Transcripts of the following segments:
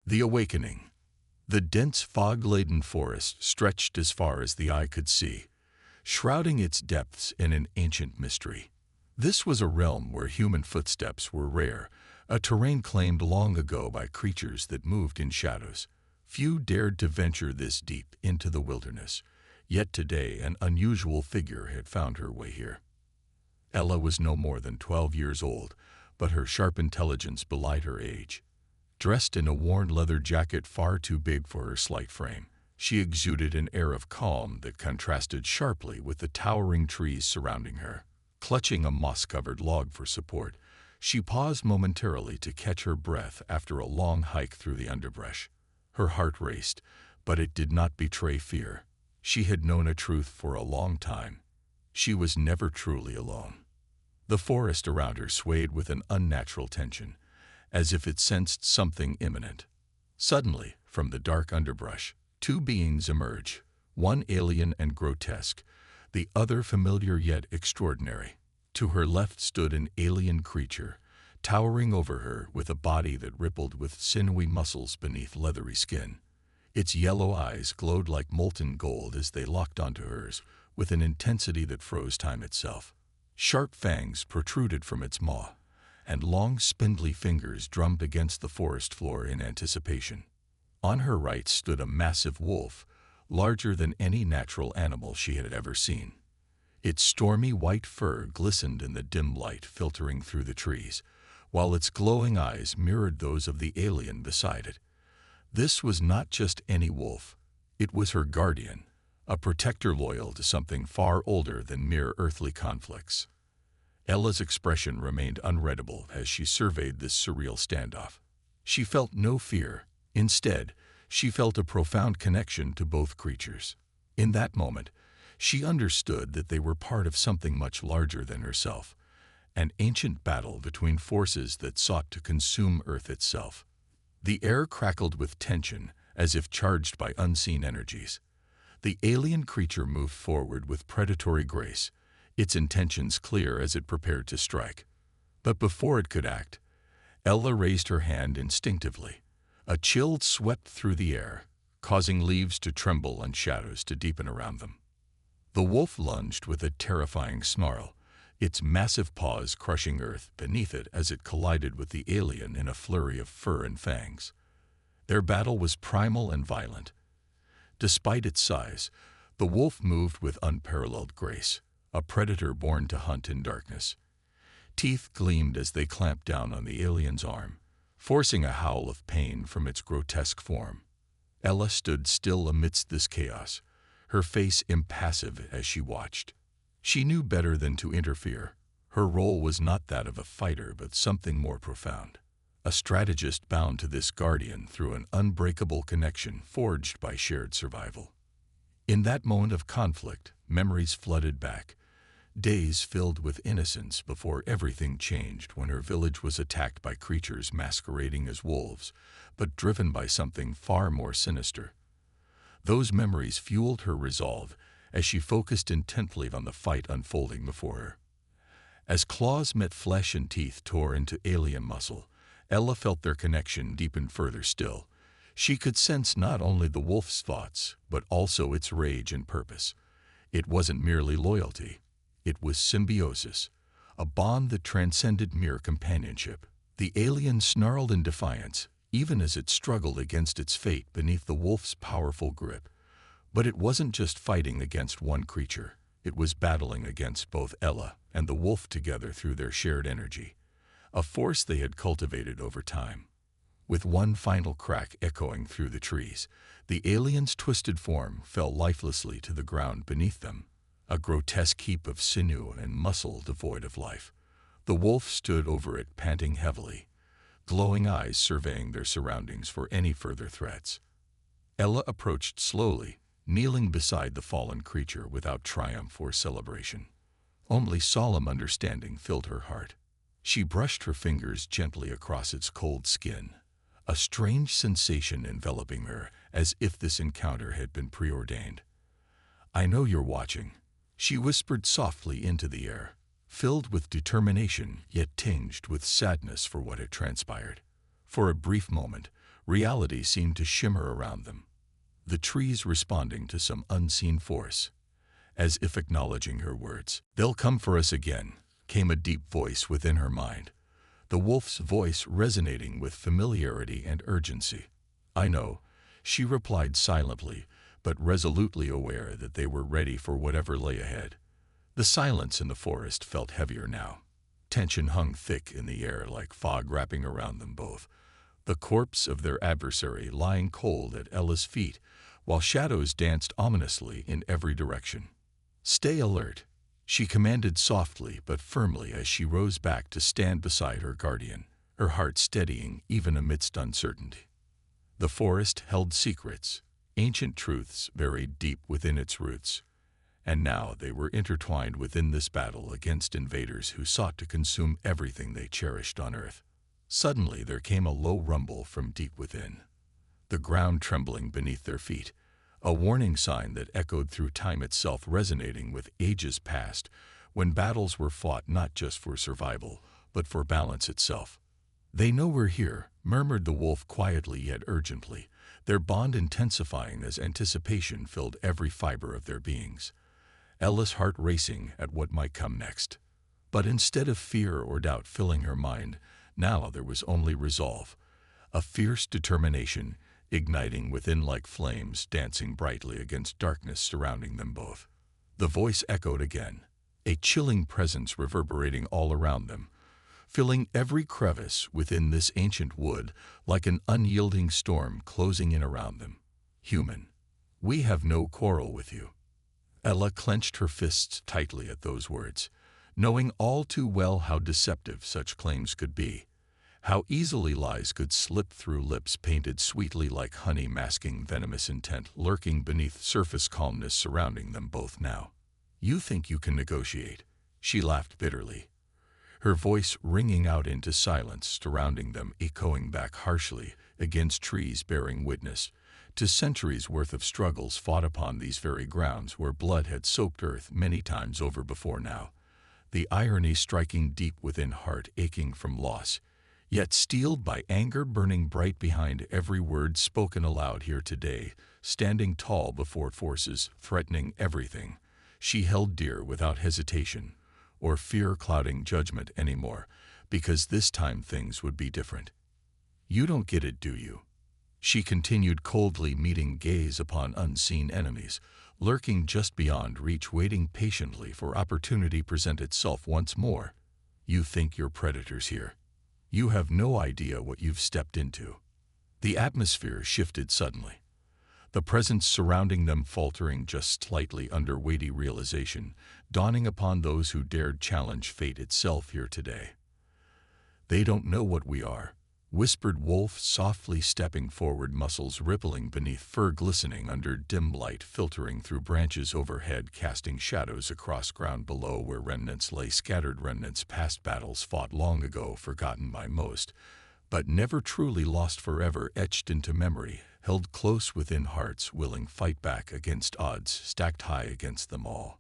The Awakening. The dense fog-laden forest stretched as far as the eye could see, shrouding its depths in an ancient mystery. This was a realm where human footsteps were rare, a terrain claimed long ago by creatures that moved in shadows. Few dared to venture this deep into the wilderness, yet today an unusual figure had found her way here. Ella was no more than 12 years old, but her sharp intelligence belied her age. Dressed in a worn leather jacket far too big for her slight frame, she exuded an air of calm that contrasted sharply with the towering trees surrounding her. Clutching a moss-covered log for support, she paused momentarily to catch her breath after a long hike through the underbrush. Her heart raced, but it did not betray fear. She had known a truth for a long time. She was never truly alone. The forest around her swayed with an unnatural tension, as if it sensed something imminent. Suddenly, from the dark underbrush, two beings emerged, one alien and grotesque, the other familiar yet extraordinary. To her left stood an alien creature, towering over her with a body that rippled with sinewy muscles beneath leathery skin. Its yellow eyes glowed like molten gold as they locked onto hers, with an intensity that froze time itself. Sharp fangs protruded from its maw, and long, spindly fingers drummed against the forest floor in anticipation. On her right stood a massive wolf, larger than any natural animal she had ever seen. Its stormy white fur glistened in the dim light filtering through the trees, while its glowing eyes mirrored those of the alien beside it. This was not just any wolf. It was her guardian, a protector loyal to something far older than mere earthly conflicts. Ella's expression remained unreadable as she surveyed this surreal standoff. She felt no fear. Instead, she felt a profound connection to both creatures. In that moment, she understood that they were part of something much larger than herself, an ancient battle between forces that sought to consume Earth itself. The air crackled with tension, as if charged by unseen energies. The alien creature moved forward with predatory grace, its intentions clear as it prepared to strike. But before it could act, Ella raised her hand instinctively. A chill swept through the air, causing leaves to tremble and shadows to deepen around them. The wolf lunged with a terrifying snarl, its massive paws crushing earth beneath it as it collided with the alien in a flurry of fur and fangs. Their battle was primal and violent. Despite its size, the wolf moved with unparalleled grace, a predator born to hunt in darkness. Teeth gleamed as they clamped down on the alien's arm, forcing a howl of pain from its grotesque form. Ella stood still amidst this chaos, her face impassive as she watched. She knew better than to interfere. Her role was not that of a fighter, but something more profound. A strategist bound to this guardian through an unbreakable connection forged by shared survival. In that moment of conflict, memories flooded back. Days filled with innocence before everything changed when her village was attacked by creatures masquerading as wolves, but driven by something far more sinister. Those memories fueled her resolve as she focused intently on the fight unfolding before her. As claws met flesh and teeth tore into alien muscle, Ella felt their connection deepen further still. She could sense not only the wolf's thoughts, but also its rage and purpose. It wasn't merely loyalty. It was symbiosis, a bond that transcended mere companionship. The alien snarled in defiance, even as it struggled against its fate beneath the wolf's powerful grip. But it wasn't just fighting against one creature. It was battling against both Ella and the wolf together through their shared energy, a force they had cultivated over time. With one final crack echoing through the trees, the alien's twisted form fell lifelessly to the ground beneath them, a grotesque heap of sinew and muscle devoid of life. The wolf stood over it, panting heavily, glowing eyes surveying their surroundings for any further threats. Ella approached slowly, kneeling beside the fallen creature without triumph or celebration. Only solemn understanding filled her heart. She brushed her fingers gently across its cold skin, a strange sensation enveloping her, as if this encounter had been preordained. "I know you're watching," she whispered softly into the air, filled with determination yet tinged with sadness for what had transpired. For a brief moment, Reality seemed to shimmer around them, the trees responding to some unseen force, as if acknowledging her words. "They'll come for us again," came a deep voice within her mind, the wolf's voice resonating with familiarity and urgency. "I know," she replied silently, but resolutely aware that they were ready for whatever lay ahead. The silence in the forest felt heavier now. Tension hung thick in the air like fog wrapping around them both, the corpse of their adversary lying cold at Ella's feet, while shadows danced ominously in every direction. "Stay alert," she commanded softly but firmly as she rose back to stand beside her guardian, her heart steadying even amidst uncertainty. The forest held secrets, ancient truths buried deep within its roots, and now they were intertwined within this battle against invaders who sought to consume everything they cherished on Earth. Suddenly there came a low rumble from deep within, the ground trembling beneath their feet, a warning sign that echoed through time itself, resonating with ages past, when battles were fought not just for survival, but for balance itself. "They know we're here," murmured the wolf quietly yet urgently, their bond intensifying as anticipation filled every fiber of their beings. Ella's heart racing at what might come next. But instead of fear or doubt filling her mind, now there was only resolve, a fierce determination igniting within like flames dancing brightly against darkness surrounding them both. The voice echoed again, a chilling presence reverberating all around them, filling every crevice within this ancient wood like an unyielding storm closing in around them. "Human, we have no quarrel with you." Ella clenched her fists tightly at those words, knowing all too well how deceptive such claims could be, how easily lies could slip through lips painted sweetly like honey, masking venomous intent lurking beneath surface calmness surrounding them both now. "You think you can negotiate," she laughed bitterly, her voice ringing out into silence surrounding them, echoing back harshly against trees bearing witness to centuries worth of struggles fought upon these very grounds where blood had soaked earth many times over before now, the irony striking deep within, heart aching from loss, yet steeled by anger burning bright behind every word spoken aloud here today. Standing tall before forces threatening everything she held dear without hesitation or fear clouding judgment anymore, because this time things would be different. "You don't get it, do you?" she continued coldly, meeting gaze upon unseen enemies, lurking just beyond reach, waiting patiently for opportunity present itself once more. "You think you're predators here? You have no idea what you've stepped into." The atmosphere shifted suddenly, the presence surrounding them faltering just slightly under weighty realization, dawning upon those who dared challenge fate itself here today. "They don't know what we are," whispered Wolf softly, stepping forward, muscles rippling beneath fur, glistening under dim light filtering through branches overhead, casting shadows across ground below where remnants lay, scattered remnants past battles fought long ago, forgotten by most, but never truly lost, forever etched into memory, held close within hearts willing fight back against odds stacked high against them all.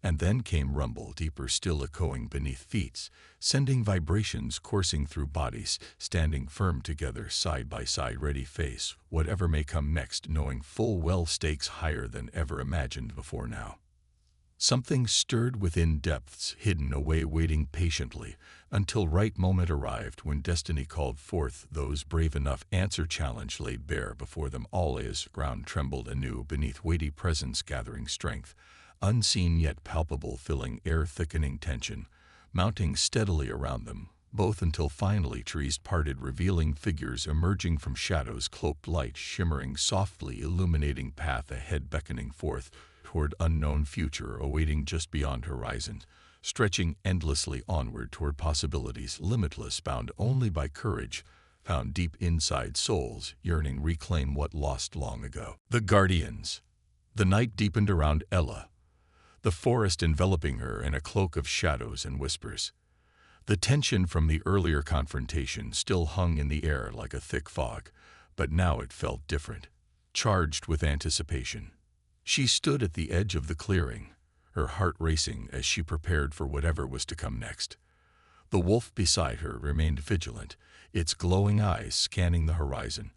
And then came rumble, deeper still, echoing beneath feet, sending vibrations coursing through bodies, standing firm together side by side, ready face whatever may come next, knowing full well stakes higher than ever imagined before now. Something stirred within, depths hidden away, waiting patiently until right moment arrived when destiny called forth those brave enough answer, challenge laid bare before them all as ground trembled anew beneath weighty presence gathering strength, unseen yet palpable, filling air, thickening tension, mounting steadily around them, both until finally trees parted, revealing figures emerging from shadows, cloaked light shimmering softly, illuminating path ahead, beckoning forth toward unknown future awaiting just beyond horizon, stretching endlessly onward toward possibilities limitless, bound only by courage, found deep inside souls yearning reclaim what lost long ago. The Guardians. The night deepened around Ella, the forest enveloping her in a cloak of shadows and whispers. The tension from the earlier confrontation still hung in the air like a thick fog, but now it felt different, charged with anticipation. She stood at the edge of the clearing, her heart racing as she prepared for whatever was to come next. The wolf beside her remained vigilant, its glowing eyes scanning the horizon,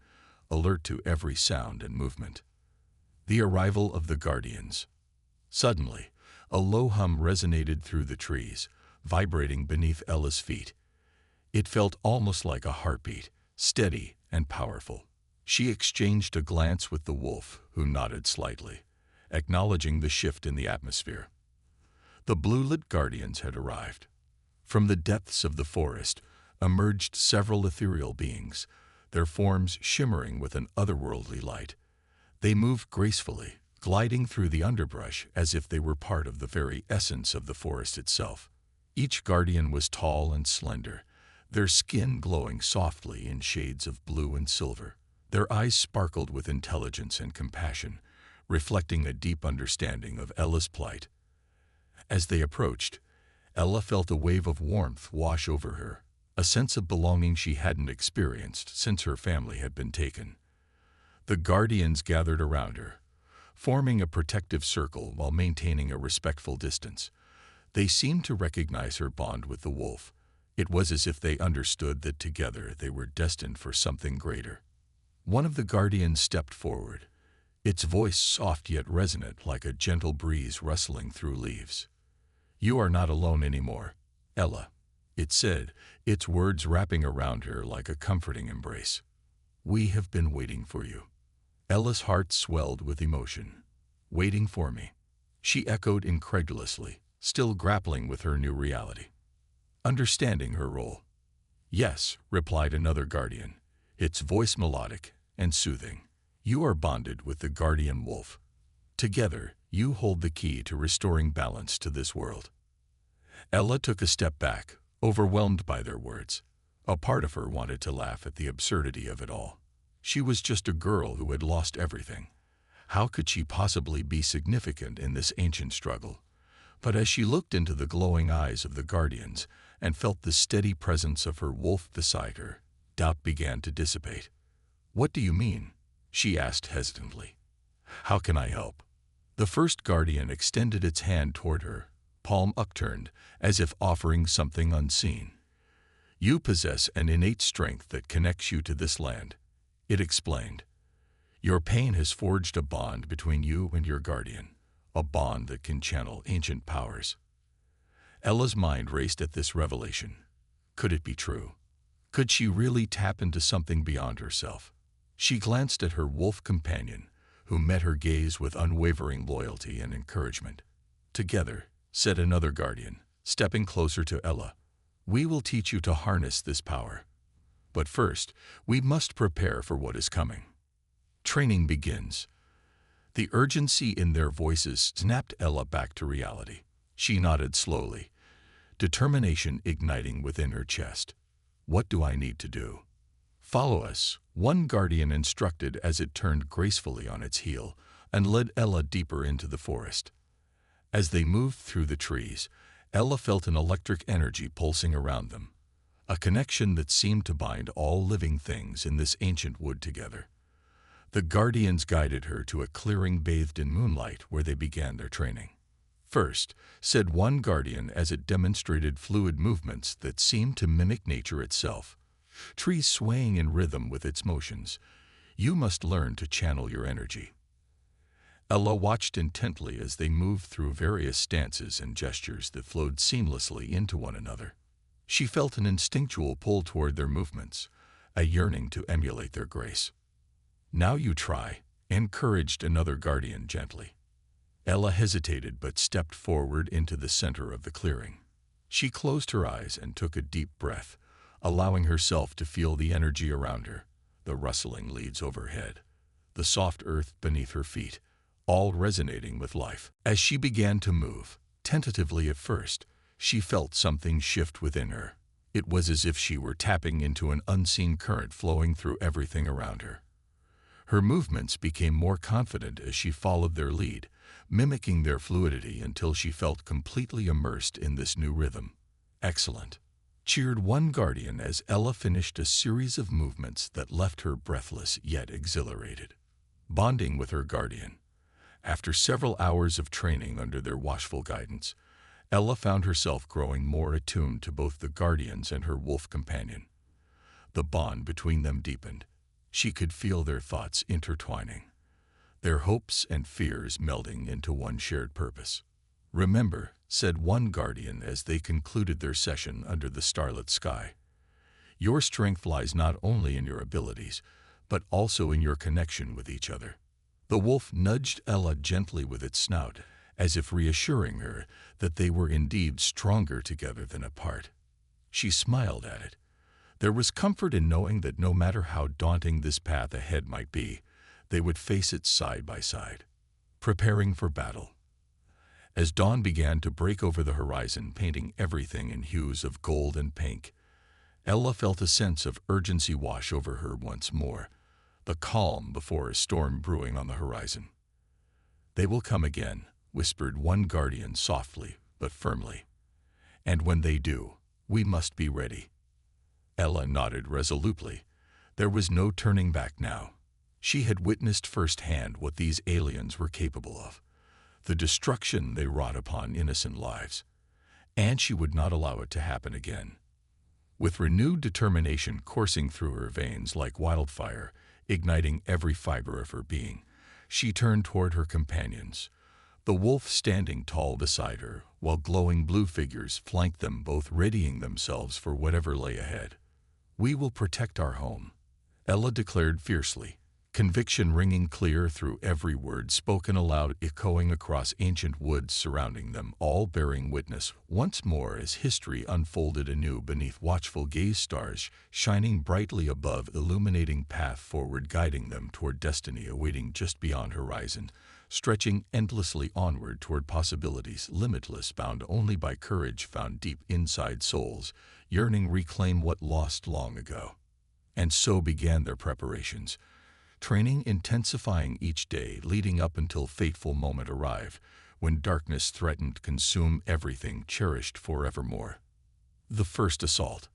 alert to every sound and movement. The arrival of the Guardians. Suddenly, a low hum resonated through the trees, vibrating beneath Ella's feet. It felt almost like a heartbeat, steady and powerful. She exchanged a glance with the wolf, who nodded slightly, acknowledging the shift in the atmosphere. The blue-lit Guardians had arrived. From the depths of the forest emerged several ethereal beings, their forms shimmering with an otherworldly light. They moved gracefully, gliding through the underbrush as if they were part of the very essence of the forest itself. Each guardian was tall and slender, their skin glowing softly in shades of blue and silver. Their eyes sparkled with intelligence and compassion, reflecting a deep understanding of Ella's plight. As they approached, Ella felt a wave of warmth wash over her, a sense of belonging she hadn't experienced since her family had been taken. The Guardians gathered around her, forming a protective circle while maintaining a respectful distance. They seemed to recognize her bond with the wolf. It was as if they understood that together they were destined for something greater. One of the Guardians stepped forward, its voice soft yet resonant like a gentle breeze rustling through leaves. "You are not alone anymore, Ella," it said, its words wrapping around her like a comforting embrace. "We have been waiting for you." Ella's heart swelled with emotion. "Waiting for me?" she echoed incredulously, still grappling with her new reality. Understanding her role. "Yes," replied another Guardian, its voice melodic and soothing. "You are bonded with the Guardian Wolf. Together, you hold the key to restoring balance to this world." Ella took a step back, overwhelmed by their words. A part of her wanted to laugh at the absurdity of it all. She was just a girl who had lost everything. How could she possibly be significant in this ancient struggle? But as she looked into the glowing eyes of the Guardians and felt the steady presence of her wolf beside her, doubt began to dissipate. "What do you mean?" she asked hesitantly. "How can I help?" The first Guardian extended its hand toward her, palm upturned, as if offering something unseen. "You possess an innate strength that connects you to this land," it explained. "Your pain has forged a bond between you and your guardian, a bond that can channel ancient powers." Ella's mind raced at this revelation. Could it be true? Could she really tap into something beyond herself? She glanced at her wolf companion, who met her gaze with unwavering loyalty and encouragement. "Together," said another Guardian, stepping closer to Ella, "we will teach you to harness this power. But first, we must prepare for what is coming. Training begins." The urgency in their voices snapped Ella back to reality. She nodded slowly, determination igniting within her chest. "What do I need to do?" "Follow us," one Guardian instructed as it turned gracefully on its heel and led Ella deeper into the forest. As they moved through the trees, Ella felt an electric energy pulsing around them, a connection that seemed to bind all living things in this ancient wood together. The Guardians guided her to a clearing bathed in moonlight where they began their training. "First," said one Guardian as it demonstrated fluid movements that seemed to mimic nature itself, trees swaying in rhythm with its motions, "you must learn to channel your energy." Ella watched intently as they moved through various stances and gestures that flowed seamlessly into one another. She felt an instinctual pull toward their movements, a yearning to emulate their grace. "Now you try," encouraged another Guardian gently. Ella hesitated but stepped forward into the center of the clearing. She closed her eyes and took a deep breath, allowing herself to feel the energy around her, the rustling leaves overhead, the soft earth beneath her feet, all resonating with life. As she began to move, tentatively at first, she felt something shift within her. It was as if she were tapping into an unseen current flowing through everything around her. Her movements became more confident as she followed their lead, mimicking their fluidity until she felt completely immersed in this new rhythm. "Excellent," cheered one Guardian as Ella finished a series of movements that left her breathless yet exhilarated. Bonding with her Guardian. After several hours of training under their watchful guidance, Ella found herself growing more attuned to both the Guardians and her wolf companion. The bond between them deepened, She could feel their thoughts intertwining, their hopes and fears melding into one shared purpose. "Remember," said one guardian as they concluded their session under the starlit sky, "your strength lies not only in your abilities, but also in your connection with each other." The wolf nudged Ella gently with its snout, as if reassuring her that they were indeed stronger together than apart. She smiled at it. There was comfort in knowing that no matter how daunting this path ahead might be, they would face it side by side, preparing for battle. As dawn began to break over the horizon, painting everything in hues of gold and pink, Ella felt a sense of urgency wash over her once more, the calm before a storm brewing on the horizon. "They will come again," whispered one guardian softly but firmly. "And when they do, we must be ready." Ella nodded resolutely. There was no turning back now. She had witnessed firsthand what these aliens were capable of, the destruction they wrought upon innocent lives, and she would not allow it to happen again. With renewed determination coursing through her veins like wildfire, igniting every fiber of her being, she turned toward her companions, the wolf standing tall beside her, while glowing blue figures flanked them, both readying themselves for whatever lay ahead. "We will protect our home," Ella declared fiercely, conviction ringing clear through every word spoken aloud, echoing across ancient woods surrounding them, all bearing witness once more as history unfolded anew beneath watchful gaze, stars shining brightly above, illuminating path forward, guiding them toward destiny awaiting just beyond horizon, stretching endlessly onward toward possibilities limitless, bound only by courage found deep inside souls, yearning reclaim what lost long ago. And so began their preparations, training intensifying each day, leading up until fateful moment arrived, when darkness threatened to consume everything cherished forevermore. The first assault.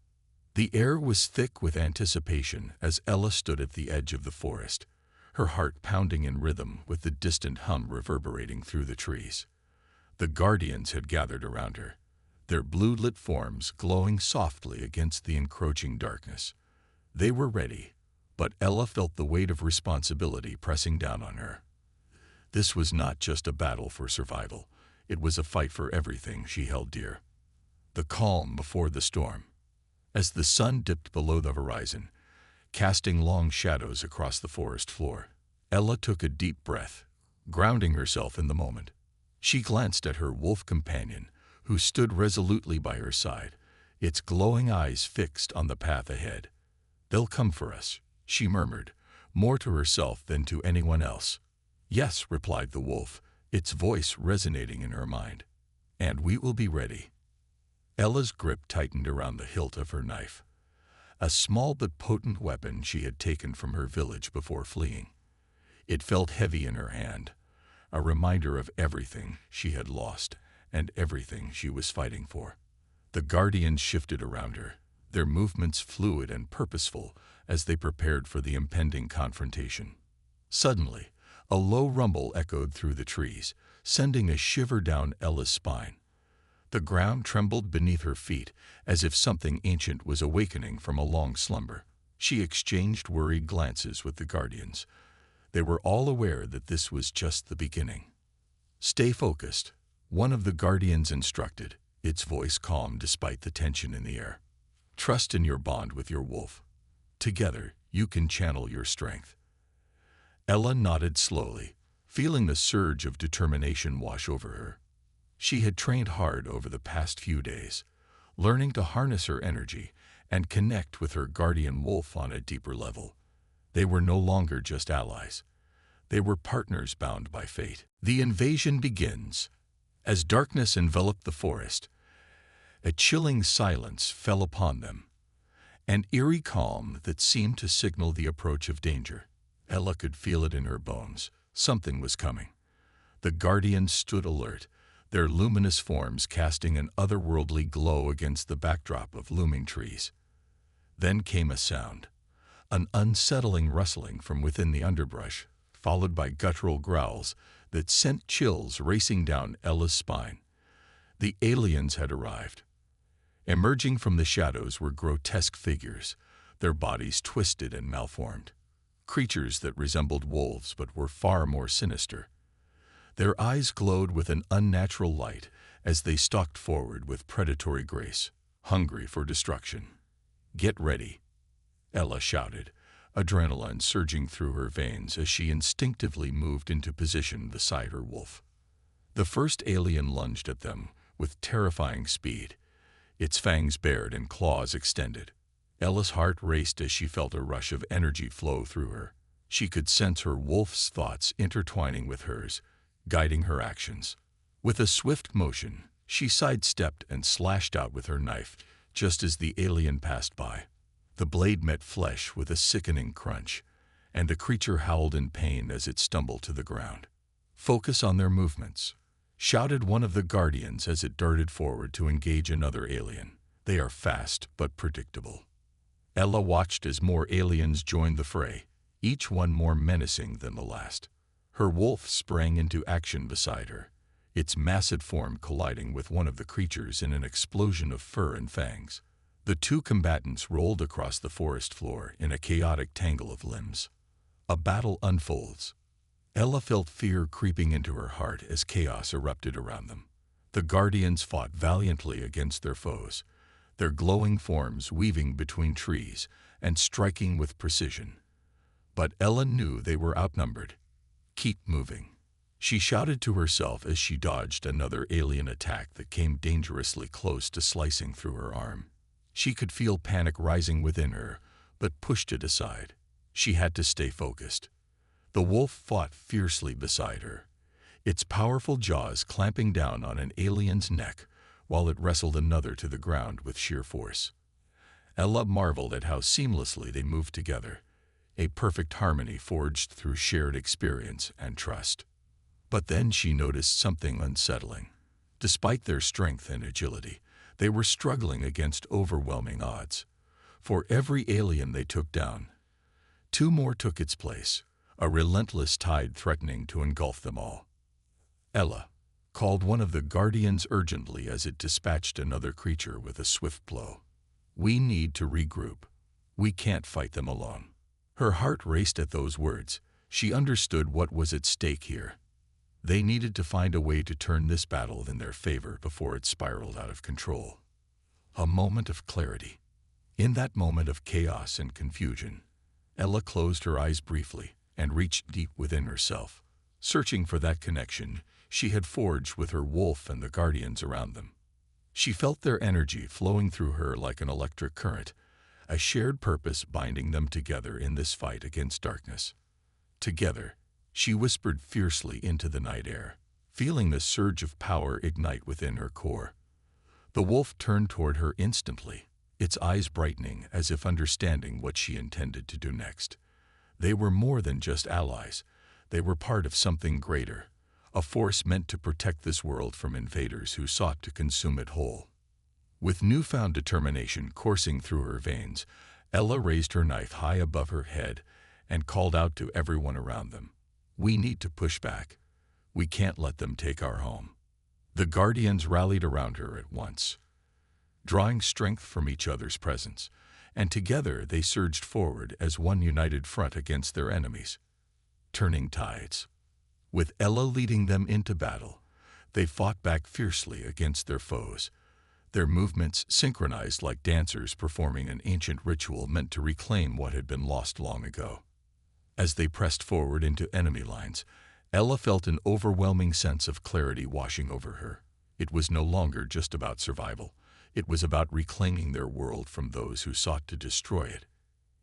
The air was thick with anticipation as Ella stood at the edge of the forest, her heart pounding in rhythm with the distant hum reverberating through the trees. The guardians had gathered around her, their blue-lit forms glowing softly against the encroaching darkness. They were ready, but Ella felt the weight of responsibility pressing down on her. This was not just a battle for survival, it was a fight for everything she held dear. The calm before the storm. As the sun dipped below the horizon, casting long shadows across the forest floor, Ella took a deep breath, grounding herself in the moment. She glanced at her wolf companion, who stood resolutely by her side, its glowing eyes fixed on the path ahead. "They'll come for us," she murmured, more to herself than to anyone else. "Yes," replied the wolf, its voice resonating in her mind. "And we will be ready." Ella's grip tightened around the hilt of her knife, a small but potent weapon she had taken from her village before fleeing. It felt heavy in her hand, a reminder of everything she had lost and everything she was fighting for. The guardians shifted around her, their movements fluid and purposeful as they prepared for the impending confrontation. Suddenly, a low rumble echoed through the trees, sending a shiver down Ella's spine. The ground trembled beneath her feet, as if something ancient was awakening from a long slumber. She exchanged worried glances with the guardians. They were all aware that this was just the beginning. "Stay focused," one of the guardians instructed, its voice calm despite the tension in the air. "Trust in your bond with your wolf. Together, you can channel your strength." Ella nodded slowly, feeling the surge of determination wash over her. She had trained hard over the past few days, learning to harness her energy and connect with her guardian wolf on a deeper level. They were no longer just allies. They were partners bound by fate. The invasion begins. As darkness enveloped the forest, a chilling silence fell upon them, an eerie calm that seemed to signal the approach of danger. Ella could feel it in her bones. Something was coming. The guardians stood alert, their luminous forms casting an otherworldly glow against the backdrop of looming trees. Then came a sound, an unsettling rustling from within the underbrush, followed by guttural growls that sent chills racing down Ella's spine. The aliens had arrived. Emerging from the shadows were grotesque figures, their bodies twisted and malformed. creatures that resembled wolves but were far more sinister. Their eyes glowed with an unnatural light as they stalked forward with predatory grace, hungry for destruction. "Get ready," Ella shouted, adrenaline surging through her veins as she instinctively moved into position beside her wolf. The first alien lunged at them with terrifying speed, its fangs bared and claws extended. Ella's heart raced as she felt a rush of energy flow through her. She could sense her wolf's thoughts intertwining with hers, guiding her actions. With a swift motion, she sidestepped and slashed out with her knife just as the alien passed by. The blade met flesh with a sickening crunch, and the creature howled in pain as it stumbled to the ground. "Focus on their movements," shouted one of the guardians as it darted forward to engage another alien. "They are fast but predictable." Ella watched as more aliens joined the fray, each one more menacing than the last. Her wolf sprang into action beside her, its massive form colliding with one of the creatures in an explosion of fur and fangs. The two combatants rolled across the forest floor in a chaotic tangle of limbs. A battle unfolds. Ella felt fear creeping into her heart as chaos erupted around them. The guardians fought valiantly against their foes, their glowing forms weaving between trees and striking with precision. But Ella knew they were outnumbered. "Keep moving," she shouted to herself as she dodged another alien attack that came dangerously close to slicing through her arm. She could feel panic rising within her, but pushed it aside. She had to stay focused. The wolf fought fiercely beside her, its powerful jaws clamping down on an alien's neck while it wrestled another to the ground with sheer force. Ella marveled at how seamlessly they moved together, a perfect harmony forged through shared experience and trust. But then she noticed something unsettling. Despite their strength and agility, they were struggling against overwhelming odds. For every alien they took down, two more took its place, a relentless tide threatening to engulf them all. "Ella," called one of the guardians urgently as it dispatched another creature with a swift blow. "We need to regroup. We can't fight them alone." Her heart raced at those words. She understood what was at stake here. They needed to find a way to turn this battle in their favor before it spiraled out of control. A moment of clarity. In that moment of chaos and confusion, Ella closed her eyes briefly and reached deep within herself, searching for that connection she had forged with her wolf and the guardians around them. She felt their energy flowing through her like an electric current, a shared purpose binding them together in this fight against darkness. Together, she whispered fiercely into the night air, feeling the surge of power ignite within her core. The wolf turned toward her instantly, its eyes brightening as if understanding what she intended to do next. They were more than just allies. They were part of something greater, a force meant to protect this world from invaders who sought to consume it whole. With newfound determination coursing through her veins, Ella raised her knife high above her head and called out to everyone around them. "We need to push back. We can't let them take our home." The guardians rallied around her at once, drawing strength from each other's presence, and together they surged forward as one united front against their enemies. Turning tides. With Ella leading them into battle, they fought back fiercely against their foes, their movements synchronized like dancers performing an ancient ritual meant to reclaim what had been lost long ago. As they pressed forward into enemy lines, Ella felt an overwhelming sense of clarity washing over her. It was no longer just about survival. It was about reclaiming their world from those who sought to destroy it.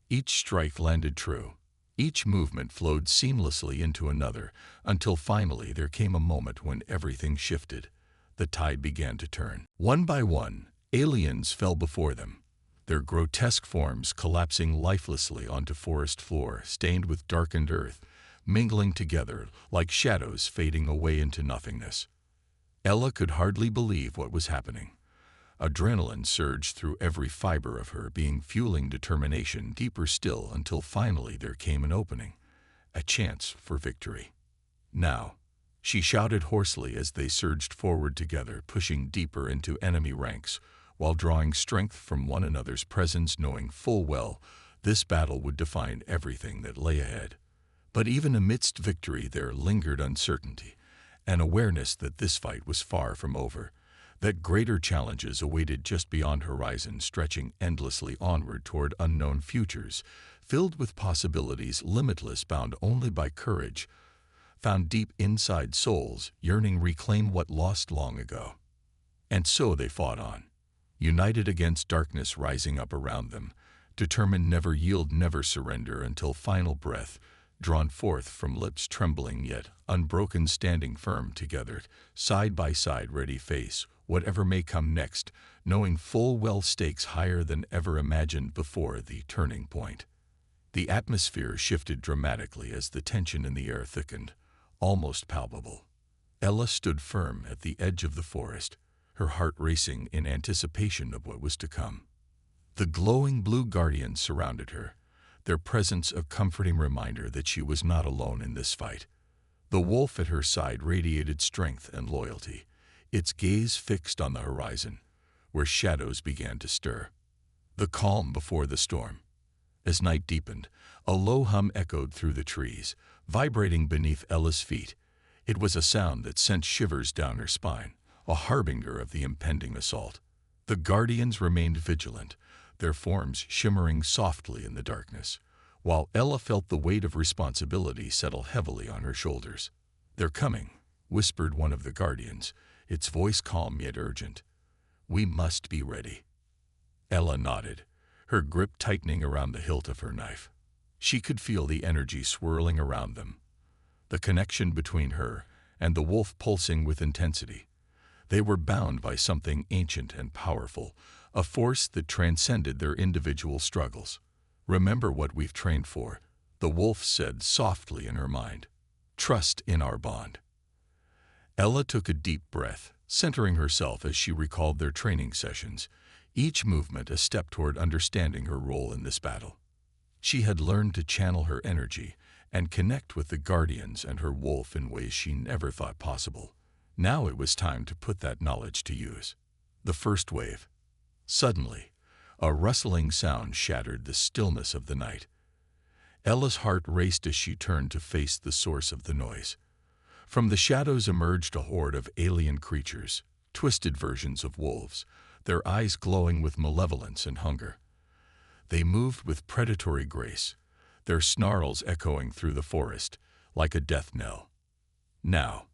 Each strike landed true. Each movement flowed seamlessly into another, until finally there came a moment when everything shifted. The tide began to turn. One by one, aliens fell before them, their grotesque forms collapsing lifelessly onto forest floor stained with darkened earth, mingling together like shadows fading away into nothingness. Ella could hardly believe what was happening. Adrenaline surged through every fiber of her being, fueling determination deeper still until finally there came an opening, a chance for victory. "Now," she shouted hoarsely as they surged forward together, pushing deeper into enemy ranks, while drawing strength from one another's presence, knowing full well This battle would define everything that lay ahead. But even amidst victory there lingered uncertainty, an awareness that this fight was far from over, that greater challenges awaited just beyond horizon, stretching endlessly onward toward unknown futures, filled with possibilities limitless, bound only by courage, found deep inside souls yearning reclaim what lost long ago. And so they fought on, united against darkness rising up around them, determined never yield, never surrender until final breath, drawn forth from lips trembling yet unbroken, standing firm together, side by side, ready face whatever may come next, knowing full well stakes higher than ever imagined before the turning point. The atmosphere shifted dramatically as the tension in the air thickened, almost palpable. Ella stood firm at the edge of the forest, her heart racing in anticipation of what was to come. The glowing blue guardians surrounded her, their presence a comforting reminder that she was not alone in this fight. The wolf at her side radiated strength and loyalty, its gaze fixed on the horizon, where shadows began to stir. The calm before the storm. As night deepened, a low hum echoed through the trees, vibrating beneath Ella's feet. It was a sound that sent shivers down her spine, a harbinger of the impending assault. The guardians remained vigilant, their forms shimmering softly in the darkness, while Ella felt the weight of responsibility settle heavily on her shoulders. "They're coming," whispered one of the guardians, its voice calm yet urgent. "We must be ready." Ella nodded, her grip tightening around the hilt of her knife. She could feel the energy swirling around them, the connection between her and the wolf pulsing with intensity. They were bound by something ancient and powerful, a force that transcended their individual struggles. "Remember what we've trained for," the wolf said softly in her mind. "Trust in our bond." Ella took a deep breath, centering herself as she recalled their training sessions, each movement a step toward understanding her role in this battle. She had learned to channel her energy and connect with the guardians and her wolf in ways she never thought possible. Now it was time to put that knowledge to use. The first wave. Suddenly, a rustling sound shattered the stillness of the night. Ella's heart raced as she turned to face the source of the noise. From the shadows emerged a horde of alien creatures, twisted versions of wolves, their eyes glowing with malevolence and hunger. They moved with predatory grace, their snarls echoing through the forest like a death knell. "Now!"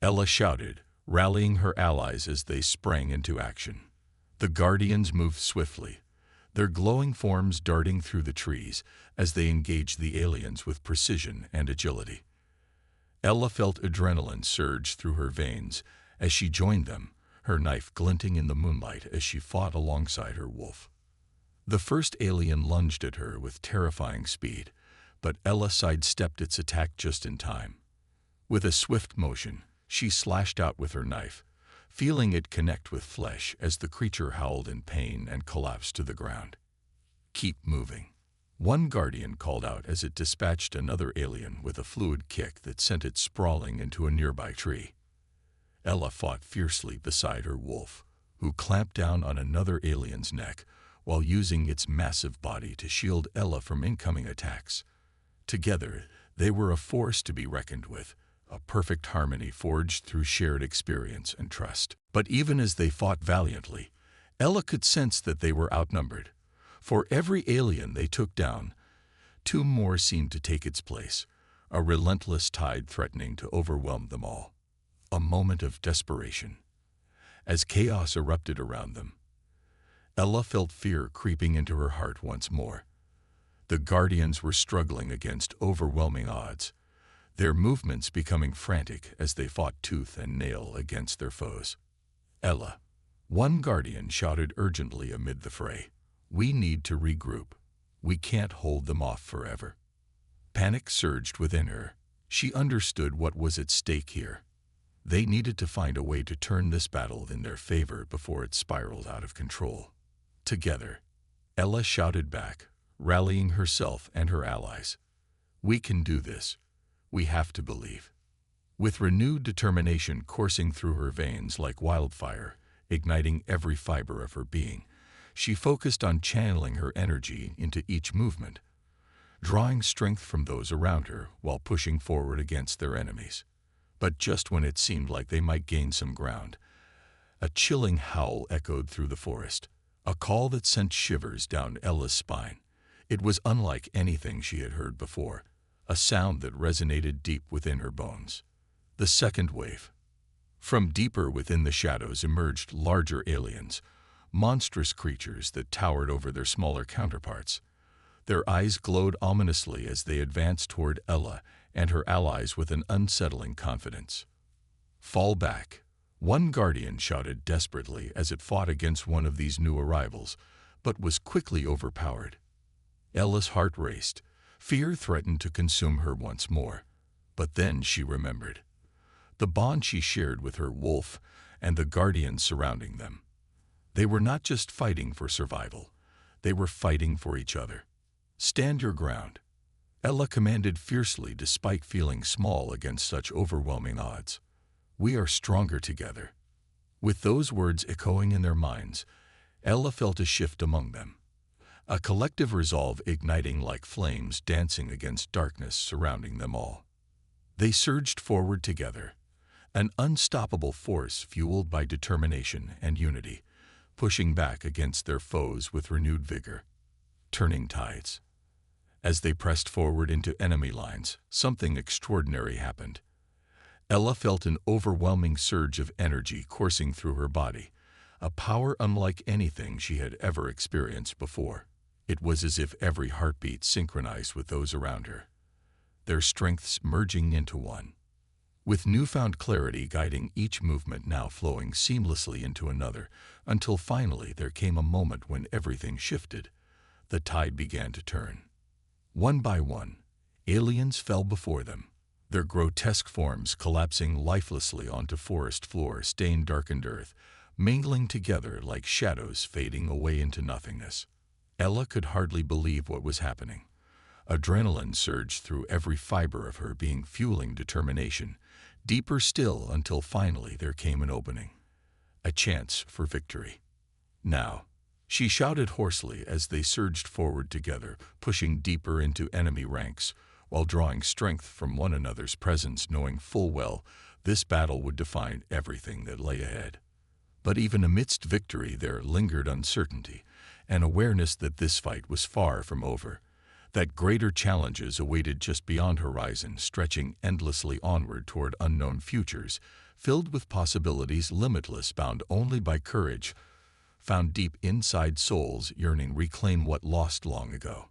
Ella shouted, rallying her allies as they sprang into action. The guardians moved swiftly, their glowing forms darting through the trees as they engaged the aliens with precision and agility. Ella felt adrenaline surge through her veins as she joined them, her knife glinting in the moonlight as she fought alongside her wolf. The first alien lunged at her with terrifying speed, but Ella sidestepped its attack just in time. With a swift motion, she slashed out with her knife, feeling it connect with flesh as the creature howled in pain and collapsed to the ground. "Keep moving," one guardian called out as it dispatched another alien with a fluid kick that sent it sprawling into a nearby tree. Ella fought fiercely beside her wolf, who clamped down on another alien's neck while using its massive body to shield Ella from incoming attacks. Together, they were a force to be reckoned with, a perfect harmony forged through shared experience and trust. But even as they fought valiantly, Ella could sense that they were outnumbered. For every alien they took down, two more seemed to take its place, a relentless tide threatening to overwhelm them all. A moment of desperation. As chaos erupted around them, Ella felt fear creeping into her heart once more. The guardians were struggling against overwhelming odds, their movements becoming frantic as they fought tooth and nail against their foes. "Ella," one guardian shouted urgently amid the fray, "we need to regroup. We can't hold them off forever." Panic surged within her. She understood what was at stake here. They needed to find a way to turn this battle in their favor before it spiraled out of control. Together, Ella shouted back, rallying herself and her allies. "We can do this. We have to believe." With renewed determination coursing through her veins like wildfire, igniting every fiber of her being, She focused on channeling her energy into each movement, drawing strength from those around her while pushing forward against their enemies. But just when it seemed like they might gain some ground, a chilling howl echoed through the forest, a call that sent shivers down Ella's spine. It was unlike anything she had heard before, a sound that resonated deep within her bones. The second wave. From deeper within the shadows emerged larger aliens, monstrous creatures that towered over their smaller counterparts. Their eyes glowed ominously as they advanced toward Ella and her allies with an unsettling confidence. "Fall back," one guardian shouted desperately as it fought against one of these new arrivals, but was quickly overpowered. Ella's heart raced. Fear threatened to consume her once more. But then she remembered the bond she shared with her wolf and the guardians surrounding them. They were not just fighting for survival, they were fighting for each other. "Stand your ground," Ella commanded fiercely despite feeling small against such overwhelming odds. "We are stronger together." With those words echoing in their minds, Ella felt a shift among them, a collective resolve igniting like flames dancing against darkness surrounding them all. They surged forward together, an unstoppable force fueled by determination and unity, pushing back against their foes with renewed vigor. Turning tides. As they pressed forward into enemy lines, something extraordinary happened. Ella felt an overwhelming surge of energy coursing through her body, a power unlike anything she had ever experienced before. It was as if every heartbeat synchronized with those around her, their strengths merging into one. With newfound clarity guiding each movement now flowing seamlessly into another, until finally there came a moment when everything shifted. The tide began to turn. One by one, aliens fell before them, their grotesque forms collapsing lifelessly onto forest floor stained darkened earth, mingling together like shadows fading away into nothingness. Ella could hardly believe what was happening. Adrenaline surged through every fiber of her being, fueling determination, deeper still until finally there came an opening, a chance for victory. "Now," she shouted hoarsely as they surged forward together, pushing deeper into enemy ranks, while drawing strength from one another's presence, knowing full well this battle would define everything that lay ahead. But even amidst victory there lingered uncertainty, an awareness that this fight was far from over, that greater challenges awaited just beyond horizon, stretching endlessly onward toward unknown futures, filled with possibilities limitless, bound only by courage, found deep inside souls yearning reclaim what lost long ago.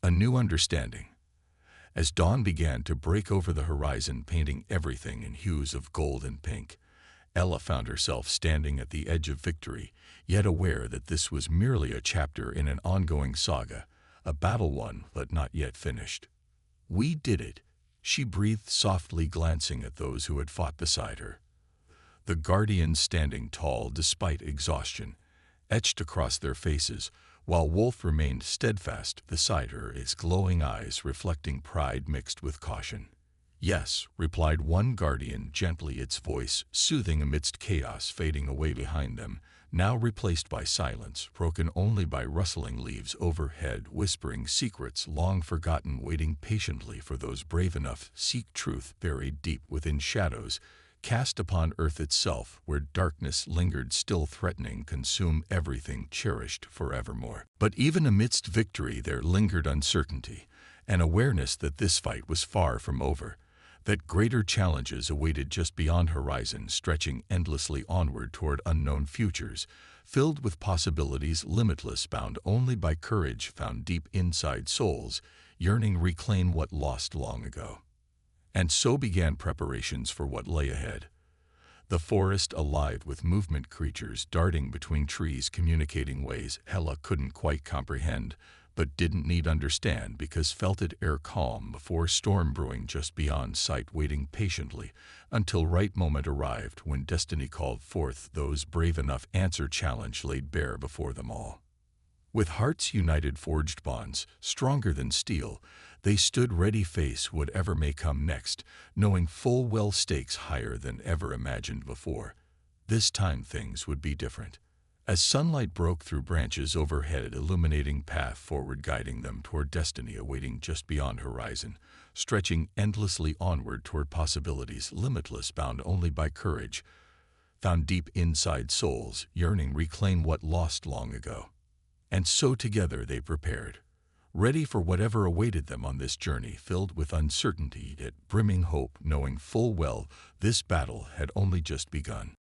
A new understanding. As dawn began to break over the horizon, painting everything in hues of gold and pink, Ella found herself standing at the edge of victory, yet aware that this was merely a chapter in an ongoing saga, a battle won but not yet finished. "We did it," she breathed softly, glancing at those who had fought beside her. The guardians standing tall despite exhaustion, etched across their faces, while Wolf remained steadfast beside her, his glowing eyes reflecting pride mixed with caution. "Yes," replied one guardian gently, its voice soothing amidst chaos fading away behind them, now replaced by silence, broken only by rustling leaves overhead, whispering secrets long forgotten, waiting patiently for those brave enough to seek truth buried deep within shadows cast upon earth itself, where darkness lingered still threatening consume everything cherished forevermore. But even amidst victory there lingered uncertainty, an awareness that this fight was far from over, that greater challenges awaited just beyond horizon, stretching endlessly onward toward unknown futures, filled with possibilities limitless, bound only by courage found deep inside souls, yearning reclaim what lost long ago. And so began preparations for what lay ahead. The forest alive with movement, creatures darting between trees, communicating ways Ella couldn't quite comprehend, but didn't need understand because felt it ere calm before storm brewing just beyond sight, waiting patiently until right moment arrived when destiny called forth those brave enough answer challenge laid bare before them all. With hearts united, forged bonds stronger than steel, they stood ready face whatever may come next, knowing full well stakes higher than ever imagined before. This time things would be different. As sunlight broke through branches overhead, illuminating path forward, guiding them toward destiny awaiting just beyond horizon, stretching endlessly onward toward possibilities limitless, bound only by courage, found deep inside souls, yearning reclaim what lost long ago. And so together they prepared, ready for whatever awaited them on this journey filled with uncertainty yet brimming hope, knowing full well this battle had only just begun.